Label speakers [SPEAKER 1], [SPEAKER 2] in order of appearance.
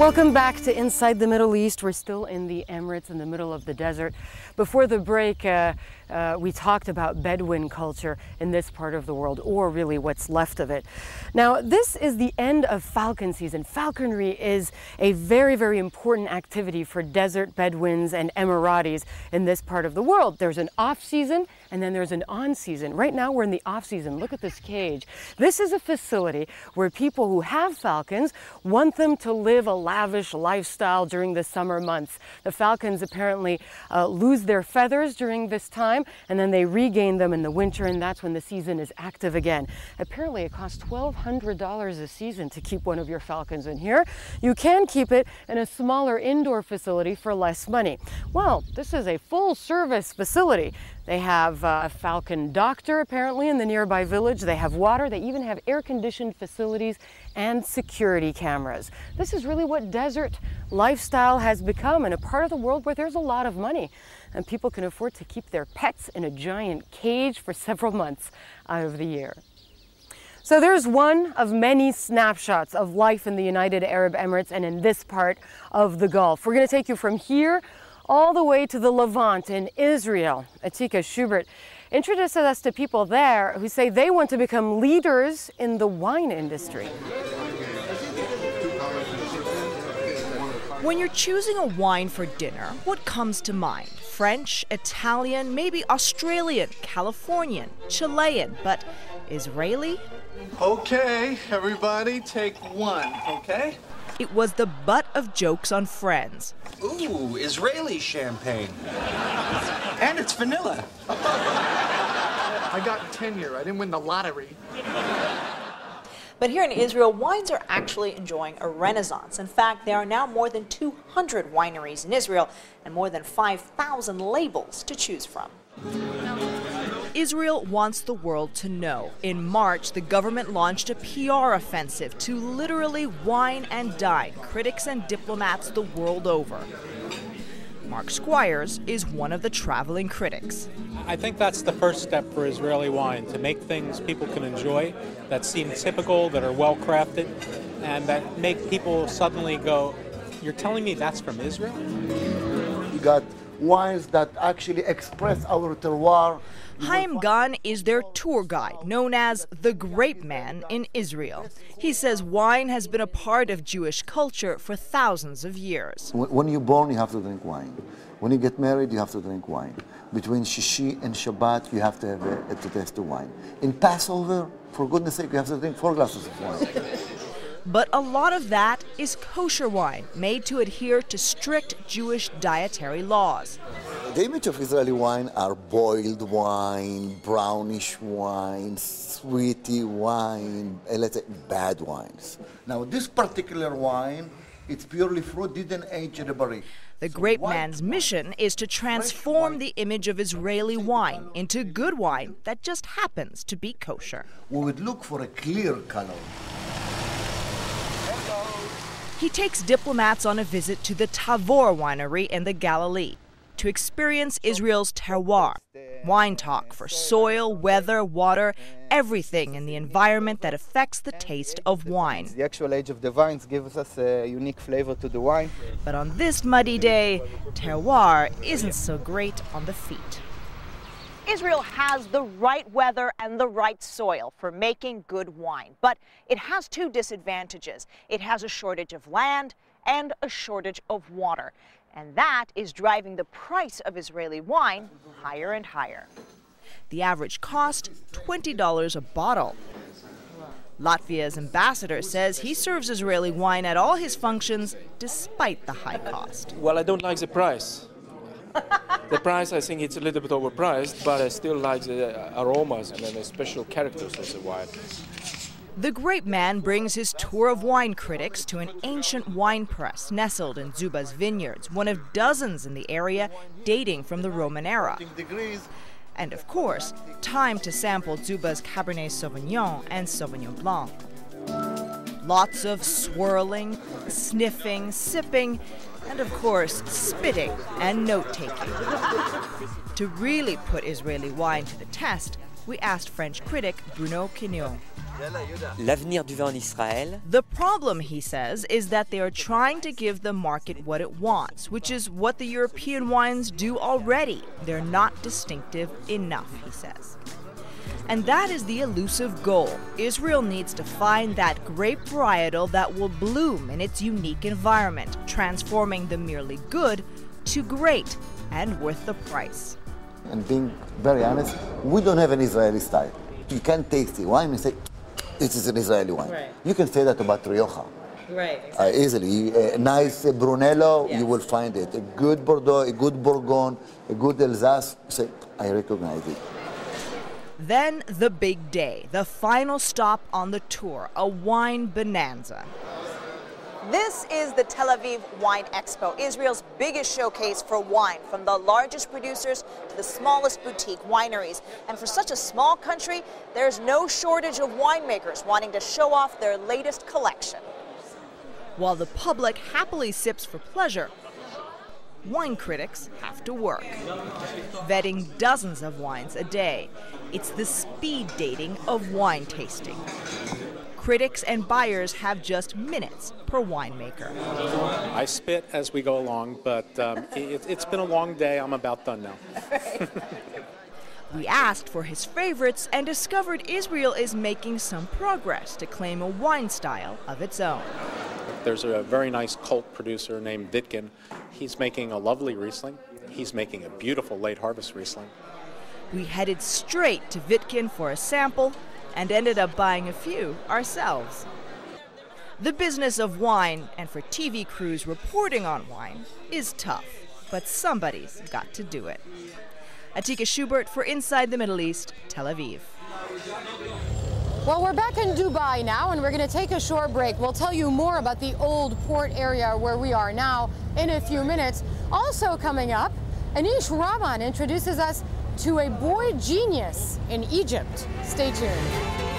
[SPEAKER 1] Welcome back to Inside the Middle East. We're still in the Emirates in the middle of the desert. Before the break, we talked about Bedouin culture in this part of the world, or really what's left of it. Now, this is the end of falcon season. Falconry is a very, very important activity for desert Bedouins and Emiratis in this part of the world. There's an off season and then there's an on season. Right now we're in the off season. Look at this cage. This is a facility where people who have falcons want them to live a lavish lifestyle during the summer months. The falcons apparently lose their feathers during this time, and then they regain them in the winter, and that's when the season is active again. Apparently it costs $1,200 a season to keep one of your falcons in here. You can keep it in a smaller indoor facility for less money. Well, this is a full service facility. They have a falcon doctor apparently in the nearby village. They have water. They even have air-conditioned facilities and security cameras. This is really what desert lifestyle has become in a part of the world where there's a lot of money and people can afford to keep their pets in a giant cage for several months out of the year. So there's one of many snapshots of life in the United Arab Emirates and in this part of the Gulf. We're going to take you from here all the way to the Levant in Israel. Atika Schubert introduces us to people there who say they want to become leaders in the wine industry.
[SPEAKER 2] When you're choosing a wine for dinner, what comes to mind? French, Italian, maybe Australian, Californian, Chilean, but Israeli?
[SPEAKER 3] Okay, everybody, take one, okay?
[SPEAKER 2] It was the butt of jokes on Friends.
[SPEAKER 4] Ooh, Israeli champagne. And it's vanilla.
[SPEAKER 3] I got tenure. I didn't win the lottery.
[SPEAKER 5] But here in Israel, wines are actually enjoying a renaissance. In fact, there are now more than 200 wineries in Israel and more than 5,000 labels to choose from.
[SPEAKER 2] Israel wants the world to know. In March, the government launched a PR offensive to literally wine and dine critics and diplomats the world over. Mark Squires is one of the traveling critics.
[SPEAKER 6] I think that's the first step for Israeli wine, to make things people can enjoy, that seem typical, that are well crafted, and that make people suddenly go, "You're telling me that's from Israel?"
[SPEAKER 7] You got wines that actually express our terroir.
[SPEAKER 2] Haim Gan is their tour guide, known as the Grape Man in Israel. He says wine has been a part of Jewish culture for thousands of years.
[SPEAKER 7] When you're born, you have to drink wine. When you get married, you have to drink wine. Between Shishi and Shabbat, you have to have to taste the wine. In Passover, for goodness sake, you have to drink 4 glasses of wine.
[SPEAKER 2] But a lot of that is kosher wine, made to adhere to strict Jewish dietary laws.
[SPEAKER 7] The image of Israeli wine are boiled wine, brownish wine, sweety wine, let's say bad wines. Now this particular wine, it's purely fruit, didn't age in a barrique.
[SPEAKER 2] The Grape Man's mission is to transform the image of Israeli wine into good wine that just happens to be kosher.
[SPEAKER 7] We would look for a clear color.
[SPEAKER 2] He takes diplomats on a visit to the Tavor winery in the Galilee to experience Israel's terroir, wine talk for soil, weather, water, everything in the environment that affects the taste of wine.
[SPEAKER 8] The actual age of the vines gives us a unique flavor to the wine.
[SPEAKER 2] But on this muddy day, terroir isn't so great on the feet.
[SPEAKER 5] Israel has the right weather and the right soil for making good wine, but it has two disadvantages. It has a shortage of land and a shortage of water, and that is driving the price of Israeli wine higher and higher.
[SPEAKER 2] The average cost, $20 a bottle. Latvia's ambassador says he serves Israeli wine at all his functions despite the high cost.
[SPEAKER 9] Well, I don't like the price. The price, I think it's a little bit overpriced, but I still like the aromas and the special characters of the wine.
[SPEAKER 2] The Grape Man brings his tour of wine critics to an ancient wine press nestled in Zuba's vineyards, one of dozens in the area dating from the Roman era. And of course, time to sample Zuba's Cabernet Sauvignon and Sauvignon Blanc. Lots of swirling, sniffing, sipping, and of course, spitting and note-taking. To really put Israeli wine to the test, we asked French critic Bruno Quignon.
[SPEAKER 10] L'avenir du vin en Israël.
[SPEAKER 2] The problem, he says, is that they are trying to give the market what it wants, which is what the European wines do already. They're not distinctive enough, he says. And that is the elusive goal. Israel needs to find that grape varietal that will bloom in its unique environment, transforming the merely good to great and worth the price.
[SPEAKER 7] And being very honest, we don't have an Israeli style. You can't taste the wine and say, this is an Israeli wine.
[SPEAKER 1] Right.
[SPEAKER 7] You can say that about Rioja.
[SPEAKER 1] Right, exactly.
[SPEAKER 7] Easily. A nice Brunello, yes. You will find it. A good Bordeaux, a good Bourgogne, a good Alsace, say, I recognize it.
[SPEAKER 2] Then the big day, the final stop on the tour, a wine bonanza.
[SPEAKER 5] This is the Tel Aviv Wine Expo, Israel's biggest showcase for wine, from the largest producers to the smallest boutique wineries. And for such a small country, there's no shortage of winemakers wanting to show off their latest collection.
[SPEAKER 2] While the public happily sips for pleasure, wine critics have to work, vetting dozens of wines a day. It's the speed dating of wine tasting. Critics and buyers have just minutes per winemaker.
[SPEAKER 6] I spit as we go along, but it's been a long day. I'm about done now.
[SPEAKER 2] We asked for his favorites and discovered Israel is making some progress to claim a wine style of its own.
[SPEAKER 6] There's a very nice cult producer named Wittgen. He's making a lovely Riesling. He's making a beautiful late harvest Riesling.
[SPEAKER 2] We headed straight to Wittgen for a sample and ended up buying a few ourselves. The business of wine, and for TV crews reporting on wine, is tough, but somebody's got to do it. Atika Schubert for Inside the Middle East, Tel Aviv.
[SPEAKER 1] Well, we're back in Dubai now, and we're going to take a short break. We'll tell you more about the old port area where we are now in a few minutes. Also coming up, Anish Rahman introduces us to a boy genius in Egypt. Stay tuned.